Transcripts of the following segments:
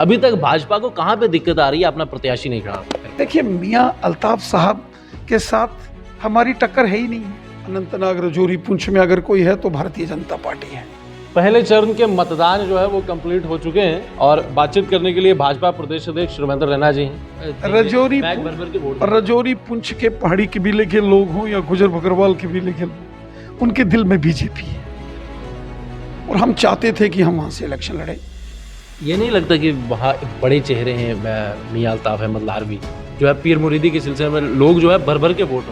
अभी तक भाजपा को कहां पे दिक्कत आ रही है अपना प्रत्याशी नहीं खड़ा? देखिए, मियां अल्ताफ साहब के साथ हमारी टक्कर है ही नहीं है। अनंतनाग, रजौरी, पुंछ में अगर कोई है तो भारतीय जनता पार्टी है। पहले चरण के मतदान जो है वो कंप्लीट हो चुके हैं और बातचीत करने के लिए भाजपा प्रदेश अध्यक्ष सुरेंद्र रैना जी हैं। रजौरी पुंछ के पहाड़ी कबीले के लोग हों या गुजर बकरवाल कबीले के लोग, उनके दिल में बीजेपी है और हम चाहते थे कि हम वहां से इलेक्शन लड़े। ये नहीं लगता कि वहाँ बड़े चेहरे हैं मियां अल्ताफ अहमद लारवी जो है पीर मुरीदी के सिलसिले में लोग जो है भर भर के वोट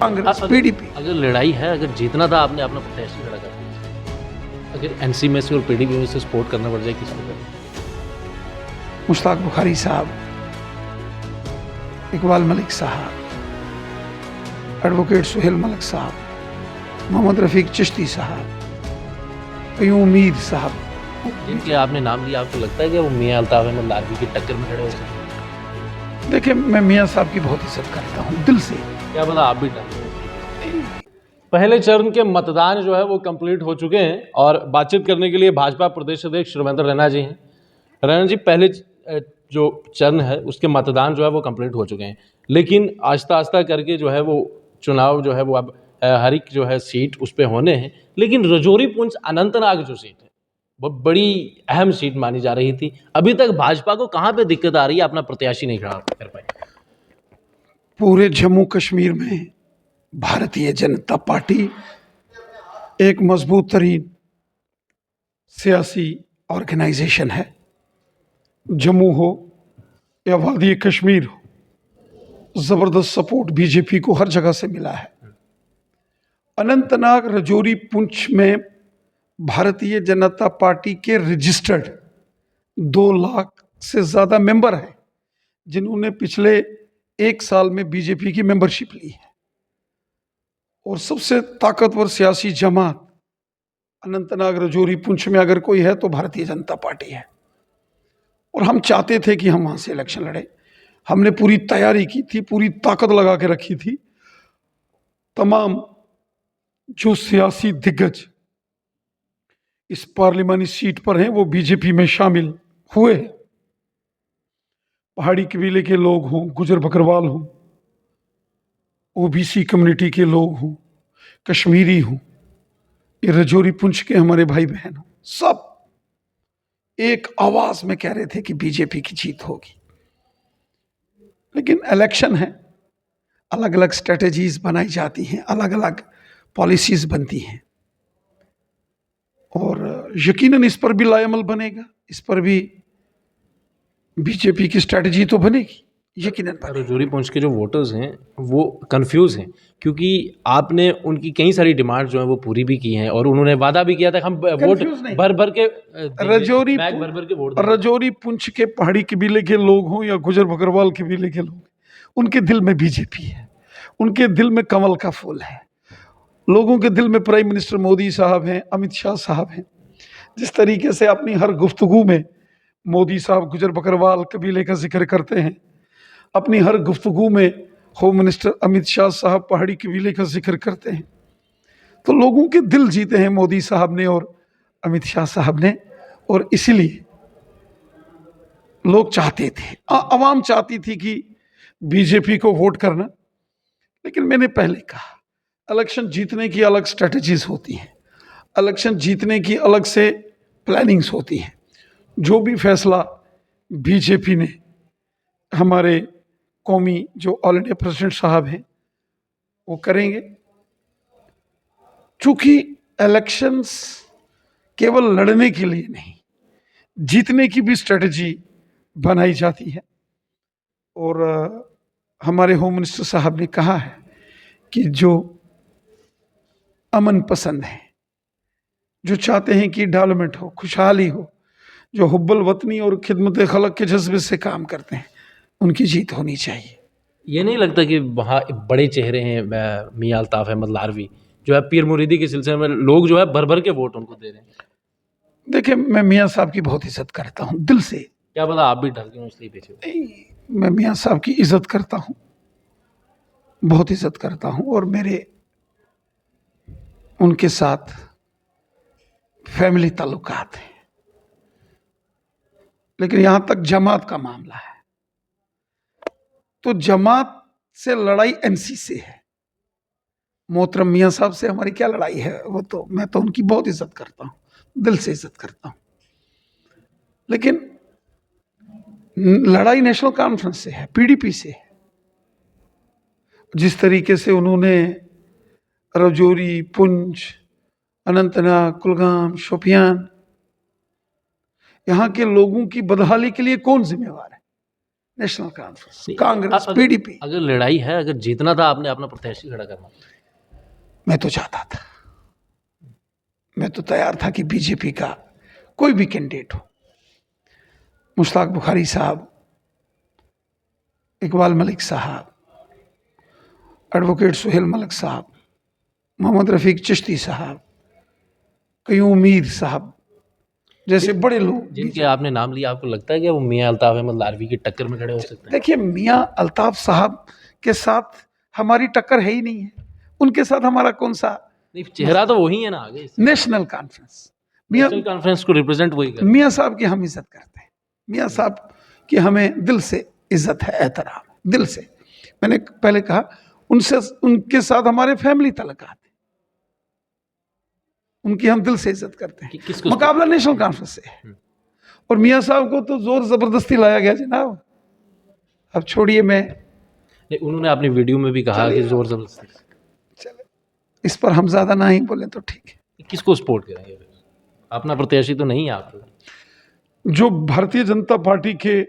कांग्रेस, पीडीपी। अगर लड़ाई है, अगर जीतना था आपने अपना प्रत्याशी खड़ा कर दिया, अगर एनसी में से और पीडीपी में से सपोर्ट करना पड़ जाए किसको करें? मुश्ताक बुखारी साहब, इकबाल मलिक साहब, एडवोकेट सुहेल मलिक साहब, मोहम्मद रफीक चिश्ती साहब, क़य्यूम मीर साहब, जिनके आपने नाम लिया, आपको लगता है कि वो मियां अल्ताफ अहमद लारवी की टक्कर में खड़े हो सकते हैं? देखिए, मैं मियां साहब की बहुत इज्जत करता हूँ दिल से। क्या पता आप भी टक्कर। पहले चरण के मतदान जो है वो कंप्लीट हो चुके हैं और बातचीत करने के लिए भाजपा प्रदेश अध्यक्ष सुरेंद्र रैना जी हैं। रैना जी, पहले जो चरण है उसके मतदान जो है वो कंप्लीट हो चुके हैं, लेकिन आस्ता आस्ता करके जो है वो चुनाव जो है वो अब हर एक जो है सीट उस पर होने हैं। लेकिन रजौरी पुंछ अनंतनाग जो सीट है वो बड़ी अहम सीट मानी जा रही थी। अभी तक भाजपा को कहां पे दिक्कत आ रही है अपना प्रत्याशी नहीं खड़ा कर पाई? पूरे जम्मू कश्मीर में भारतीय जनता पार्टी एक मजबूत तरीन सियासी ऑर्गेनाइजेशन है। जम्मू हो या वादी कश्मीर हो, जबरदस्त सपोर्ट बीजेपी को हर जगह से मिला है। अनंतनाग, रजौरी, पुंछ में भारतीय जनता पार्टी के रजिस्टर्ड 2 लाख से ज्यादा मेंबर हैं जिन्होंने पिछले 1 साल में बीजेपी की मेंबरशिप ली है। और सबसे ताकतवर सियासी जमात अनंतनाग, रजौरी, पुंछ में अगर कोई है तो भारतीय जनता पार्टी है और हम चाहते थे कि हम वहां से इलेक्शन लड़े। हमने पूरी तैयारी की थी, पूरी ताकत लगा के रखी थी। तमाम जो सियासी दिग्गज इस पार्लिमानी सीट पर हैं वो बीजेपी में शामिल हुए हैं। पहाड़ी कबीले के लोग हों, गुजर बकरवाल हों, ओबीसी कम्युनिटी के लोग हों, कश्मीरी हों, ये रजौरी पुंछ के हमारे भाई बहन हों, सब एक आवाज में कह रहे थे कि बीजेपी की जीत होगी। लेकिन इलेक्शन है, अलग अलग स्ट्रेटजीज बनाई जाती हैं, अलग अलग पॉलिसीज बनती हैं और यकीनन इस पर भी लाएमल बनेगा, इस पर भी बीजेपी की स्ट्रेटजी तो बनेगी, यकीनन बनेगी। रजौरी पुंछ के जो वोटर्स हैं वो कंफ्यूज हैं क्योंकि आपने उनकी कई सारी डिमांड जो है वो पूरी भी की हैं और उन्होंने वादा भी किया था हम वोट भर भर के रजौरी पुंछ के पहाड़ी कबीले के लोग हों या गुजर बकरवाल कबीले के लोग, उनके दिल में बीजेपी है, उनके दिल में कमल का फूल है। लोगों के दिल में प्राइम मिनिस्टर मोदी साहब हैं, अमित शाह साहब हैं। जिस तरीके से अपनी हर गुफ्तगू में मोदी साहब गुजर बकरवाल कबीले का जिक्र करते हैं, अपनी हर गुफ्तगू में होम मिनिस्टर अमित शाह साहब पहाड़ी कबीले का जिक्र करते हैं, तो लोगों के दिल जीते हैं मोदी साहब ने और अमित शाह साहब ने। और इसीलिए लोग चाहते थे, आवाम चाहती थी कि बीजेपी को वोट करना। लेकिन मैंने पहले कहा, इलेक्शन जीतने की अलग स्ट्रेटजीज होती हैं, इलेक्शन जीतने की अलग से प्लानिंग्स होती हैं। जो भी फैसला बीजेपी ने, हमारे कौमी जो ऑल इंडिया प्रेसिडेंट साहब हैं वो करेंगे। चूंकि इलेक्शंस केवल लड़ने के लिए नहीं, जीतने की भी स्ट्रेटजी बनाई जाती है। और हमारे होम मिनिस्टर साहब ने कहा है कि जो अमन पसंद है, जो चाहते हैं कि डेवलपमेंट हो, खुशहाली हो, जो हुब्बुल वतनी और खिदमत खलक के जज्बे से काम करते हैं, उनकी जीत होनी चाहिए। ये नहीं लगता कि वहाँ बड़े चेहरे हैं मियां अल्ताफ अहमद लारवी जो है पीर मुरीदी के सिलसिले में लोग जो है भर भर के वोट उनको दे रहे हैं? देखिए, मैं मियां साहब की बहुत इज्जत करता हूँ दिल से। क्या पता आप भी डर गए इसलिए पीछे? मैं मियां साहब की इज्जत करता हूँ, बहुत इज्जत करता हूँ और मेरे उनके साथ फैमिली ताल्लुकात हैं। लेकिन यहां तक जमात का मामला है तो जमात से लड़ाई एनसी से है। मोहतरम मियां साहब से हमारी क्या लड़ाई है, वो तो मैं तो उनकी बहुत इज्जत करता हूं, दिल से इज्जत करता हूं, लेकिन लड़ाई नेशनल कॉन्फ्रेंस से है, पीडीपी से है। जिस तरीके से उन्होंने राजौरी, पुंछ, अनंतनाग, कुलगाम, शोपियान, यहां के लोगों की बदहाली के लिए कौन जिम्मेवार है? National conference, Congress, PDP. अगर लड़ाई है, अगर जीतना था आपने अपना प्रत्याशी खड़ा करना। मैं तो चाहता था, मैं तो तैयार था कि बीजेपी का कोई भी कैंडिडेट हो, मुश्ताक बुखारी साहब, इकबाल मलिक साहब, एडवोकेट सुहेल मलिक साहब, मोहम्मद रफीक चिश्ती साहब, कयूम मीर साहब जैसे बड़े लोग जिनके आपने नाम लिया, आपको लगता है कि वो मियां अल्ताफ अहमद लारवी की टक्कर में खड़े हो सकते हैं? देखिए, मियां अल्ताफ साहब के साथ हमारी टक्कर है ही नहीं है, उनके साथ हमारा कौन सा? नहीं, चेहरा तो वही है ना आगे। नेशनल कॉन्फ्रेंस, नेशनल कॉन्फ्रेंस को रिप्रेजेंट वही कर। मियां साहब की हम इज्जत करते हैं, मियां साहब की हमें दिल से इज्जत है, एहतराम, दिल से। मैंने पहले कहा उनसे, उनके साथ हमारे फैमिली तल्लुकात है, उनकी हम दिल से इज्जत करते हैं। मुकाबला नेशनल कॉन्फ्रेंस से है और मियां साहब को तो जोर जबरदस्ती लाया गया जनाब। अब छोड़िए, मैं उन्होंने अपनी वीडियो में भी कहा कि जोर जबरदस्ती। चले, इस पर हम ज्यादा ना ही बोले तो ठीक है। किसको सपोर्ट करेंगे? अपना प्रत्याशी तो नहीं है आप? जो भारतीय जनता पार्टी के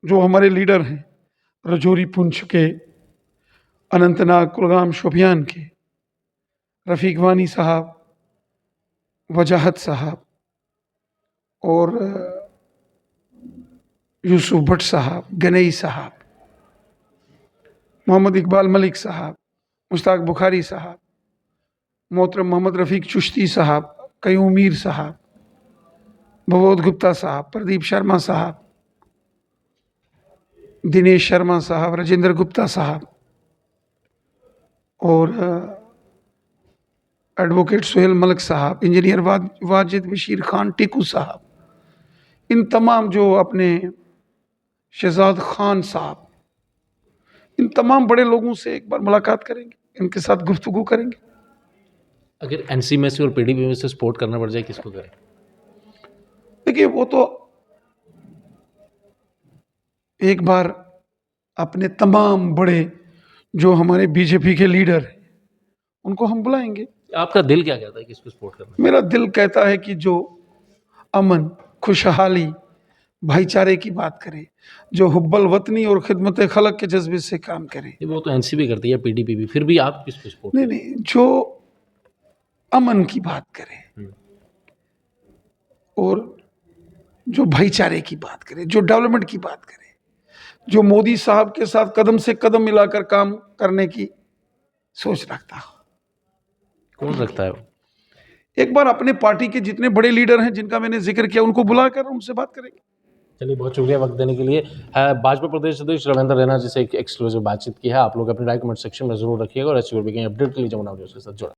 जो हमारे लीडर हैं, राजौरी, पुंछ के, अनंतनाग, कुलगाम, शोपियान के, रफीक वानी साहब, वजाहत साहब और यूसुफ भट्ट साहब, गनई साहब, मोहम्मद इकबाल मलिक साहब, मुश्ताक बुखारी साहब, मोहतरम मोहम्मद रफीक चिश्ती साहब, कयूम मीर साहब, भवोद गुप्ता साहब, प्रदीप शर्मा साहब, दिनेश शर्मा साहब, राजेंद्र गुप्ता साहब और एडवोकेट सुहेल मलिक साहब, इंजीनियर वाजिद बशीर खान टिकू साहब, इन तमाम जो अपने शहजाद खान साहब, इन तमाम बड़े लोगों से एक बार मुलाकात करेंगे, इनके साथ गुफ्तगू करेंगे। अगर एनसी में से और पीडीपी में से सपोर्ट करना पड़ जाए, किसको करें? देखिए, वो तो एक बार अपने तमाम बड़े जो हमारे बीजेपी के लीडर हैं उनको हम बुलाएंगे। आपका दिल क्या कहता है किसको सपोर्ट करना? मेरा दिल कहता है कि जो अमन, खुशहाली, भाईचारे की बात करे, जो हुब्बल वतनी और खिदमत खलक के जज्बे से काम करे। वो तो एनसी भी करती है, पीडीपी भी, फिर भी आप किसको सपोर्ट? नहीं, जो अमन की बात करे और जो भाईचारे की बात करे, जो डेवलपमेंट की बात करे, जो मोदी साहब के साथ कदम से कदम मिलाकर काम करने की सोच रखता हो। कौन रखता है वो? एक बार अपने पार्टी के जितने बड़े लीडर हैं जिनका मैंने जिक्र किया, उनको बुलाकर उनसे बात करेंगे। चलिए, बहुत शुक्रिया वक्त देने के लिए। भाजपा प्रदेश अध्यक्ष रविंद्र रैना जी से एक एक्सक्लूसिव बातचीत की है। आप लोग अपनी राय कमेंट सेक्शन में जरूर रखिएगा और ऐसी और भी कहीं अपडेट के लिए जमुना न्यूज़ के साथ जुड़ा।